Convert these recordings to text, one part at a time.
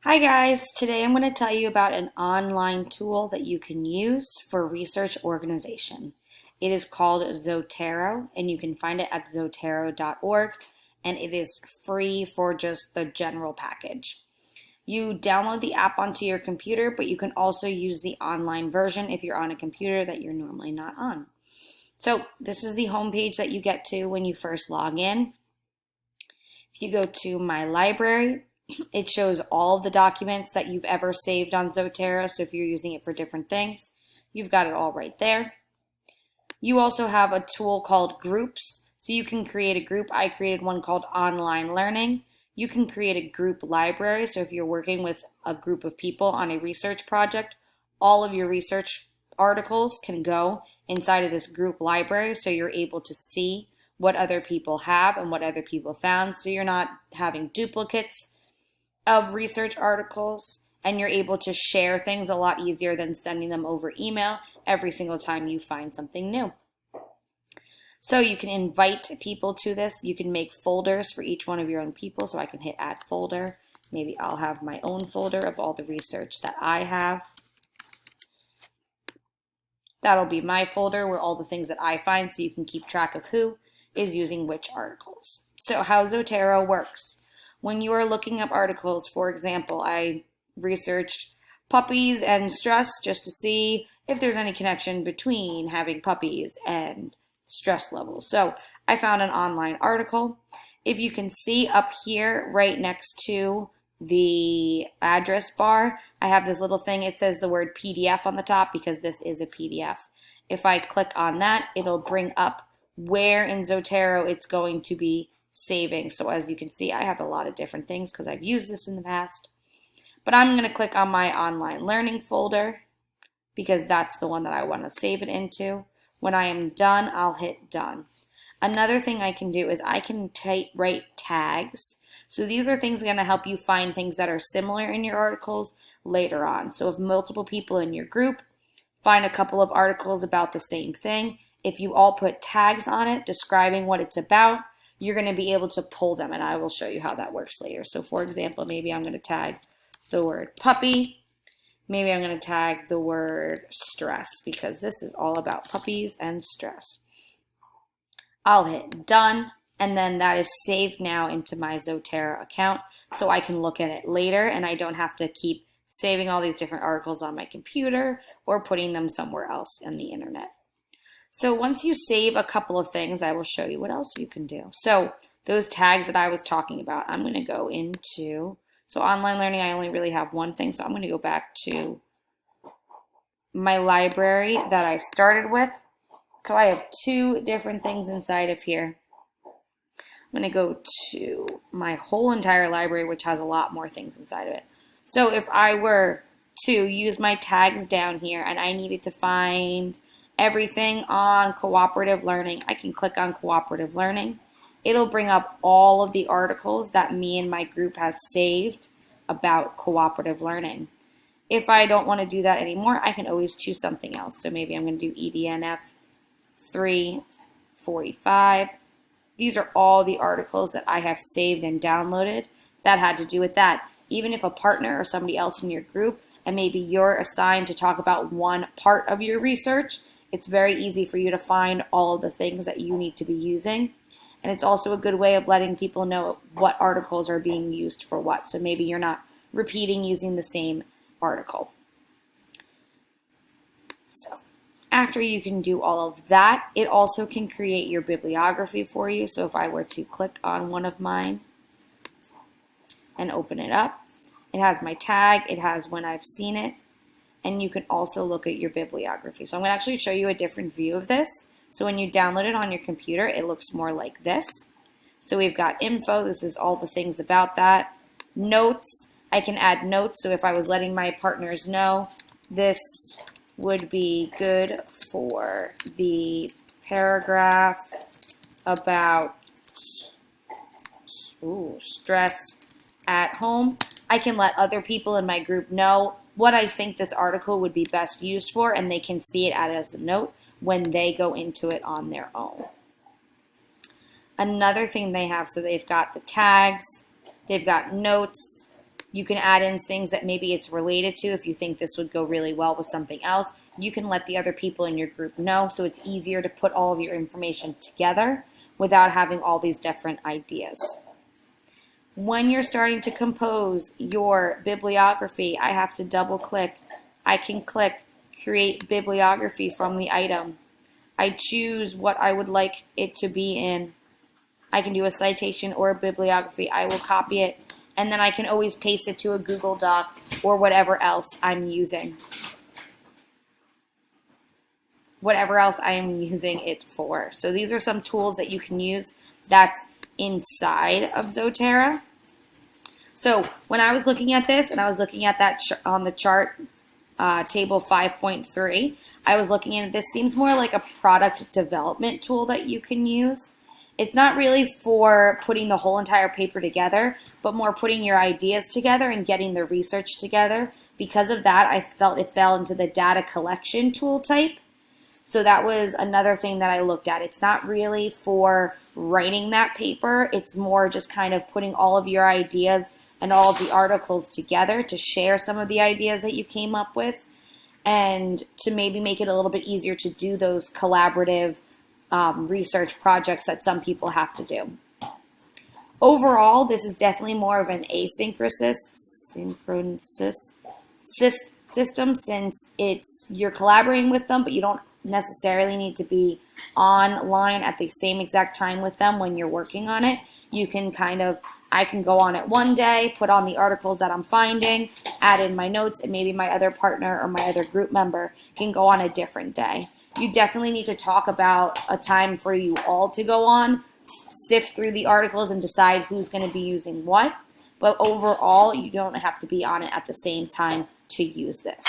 Hi guys, today I'm going to tell you about an online tool that you can use for research organization. It is called Zotero and you can find it at zotero.org and it is free for just the general package. You download the app onto your computer, but you can also use the online version if you're on a computer that you're normally not on. So this is the homepage that you get to when you first log in. If you go to My Library, it shows all of the documents that you've ever saved on Zotero. So if you're using it for different things, you've got it all right there. You also have a tool called Groups. So you can create a group. I created one called Online Learning. You can create a group library. So if you're working with a group of people on a research project, all of your research articles can go inside of this group library. So you're able to see what other people have and what other people found. So you're not having duplicates of research articles, and you're able to share things a lot easier than sending them over email every single time you find something new. So you can invite people to this. You can make folders for each one of your own people. So I can hit add folder. Maybe I'll have my own folder of all the research that I have. That'll be my folder where all the things that I find, so you can keep track of who is using which articles. So how Zotero works. When you are looking up articles, for example, I researched puppies and stress just to see if there's any connection between having puppies and stress levels. So I found an online article. If you can see up here right next to the address bar, I have this little thing. It says the word PDF on the top because this is a PDF. If I click on that, it'll bring up where in Zotero it's going to be saving. So as you can see, I have a lot of different things because I've used this in the past. But I'm going to click on my online learning folder because that's the one that I want to save it into. When I am done, I'll hit done. Another thing I can do is I can write tags. So these are things going to help you find things that are similar in your articles later on. So if multiple people in your group find a couple of articles about the same thing, if you all put tags on it describing what it's about, you're going to be able to pull them, and I will show you how that works later. So for example, maybe I'm going to tag the word puppy. Maybe I'm going to tag the word stress because this is all about puppies and stress. I'll hit done, and then that is saved now into my Zotero account so I can look at it later and I don't have to keep saving all these different articles on my computer or putting them somewhere else on the internet. So once you save a couple of things, I will show you what else you can do. So those tags that I was talking about, I'm going to go into, so online learning, I only really have one thing. So I'm going to go back to my library that I started with. So I have two different things inside of here. I'm going to go to my whole entire library, which has a lot more things inside of it. So if I were to use my tags down here and I needed to find everything on cooperative learning, I can click on cooperative learning. It'll bring up all of the articles that me and my group has saved about cooperative learning. If I don't want to do that anymore, I can always choose something else. So maybe I'm going to do EDNF 345. These are all the articles that I have saved and downloaded that had to do with that. Even if a partner or somebody else in your group, and maybe you're assigned to talk about one part of your research, it's very easy for you to find all of the things that you need to be using. And it's also a good way of letting people know what articles are being used for what. So maybe you're not repeating using the same article. So after you can do all of that, it also can create your bibliography for you. So if I were to click on one of mine and open it up, it has my tag, it has when I've seen it, and you can also look at your bibliography. So I'm going to actually show you a different view of this. So when you download it on your computer, it looks more like this. So we've got info, this is all the things about that. Notes, I can add notes. So if I was letting my partners know, this would be good for the paragraph about stress at home. I can let other people in my group know what I think this article would be best used for, and they can see it as a note when they go into it on their own. Another thing they have, so they've got the tags, they've got notes, You can add in things that maybe it's related to. If you think this would go really well with something else, you can let the other people in your group know, so it's easier to put all of your information together without having all these different ideas. When you're starting to compose your bibliography, I have to double click. I can click create bibliography from the item. I choose what I would like it to be in. I can do a citation or a bibliography. I will copy it, and then I can always paste it to a Google Doc or whatever else I'm using. Whatever else I am using it for. So these are some tools that you can use that's inside of Zotero. So when I was looking at this, and I was looking at that on the chart, table 5.3, I was looking at it. This seems more like a product development tool that you can use. It's not really for putting the whole entire paper together, but more putting your ideas together and getting the research together. Because of that, I felt it fell into the data collection tool type. So that was another thing that I looked at. It's not really for writing that paper. It's more just kind of putting all of your ideas and all of the articles together to share some of the ideas that you came up with, and to maybe make it a little bit easier to do those collaborative research projects that some people have to do. Overall, this is definitely more of an asynchronous system, since you're collaborating with them, but you don't necessarily need to be online at the same exact time with them when you're working on it. You can I can go on it one day, put on the articles that I'm finding, add in my notes, and maybe my other partner or my other group member can go on a different day. You definitely need to talk about a time for you all to go on, sift through the articles, and decide who's going to be using what. But overall, you don't have to be on it at the same time to use this.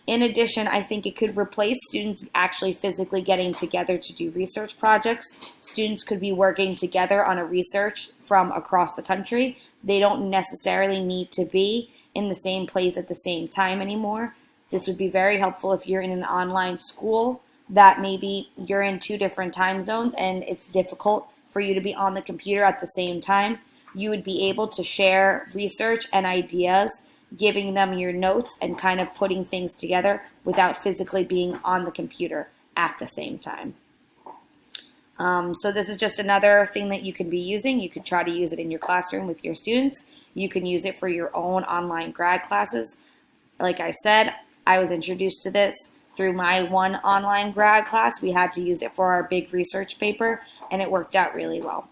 In addition, I think it could replace students actually physically getting together to do research projects. Students could be working together on a research from across the country. They don't necessarily need to be in the same place at the same time anymore. This would be very helpful if you're in an online school that maybe you're in 2 different time zones and it's difficult for you to be on the computer at the same time. You would be able to share research and ideas, giving them your notes and kind of putting things together without physically being on the computer at the same time. So this is just another thing that you can be using. You could try to use it in your classroom with your students. You can use it for your own online grad classes. Like I said, I was introduced to this through my one online grad class. We had to use it for our big research paper, and it worked out really well.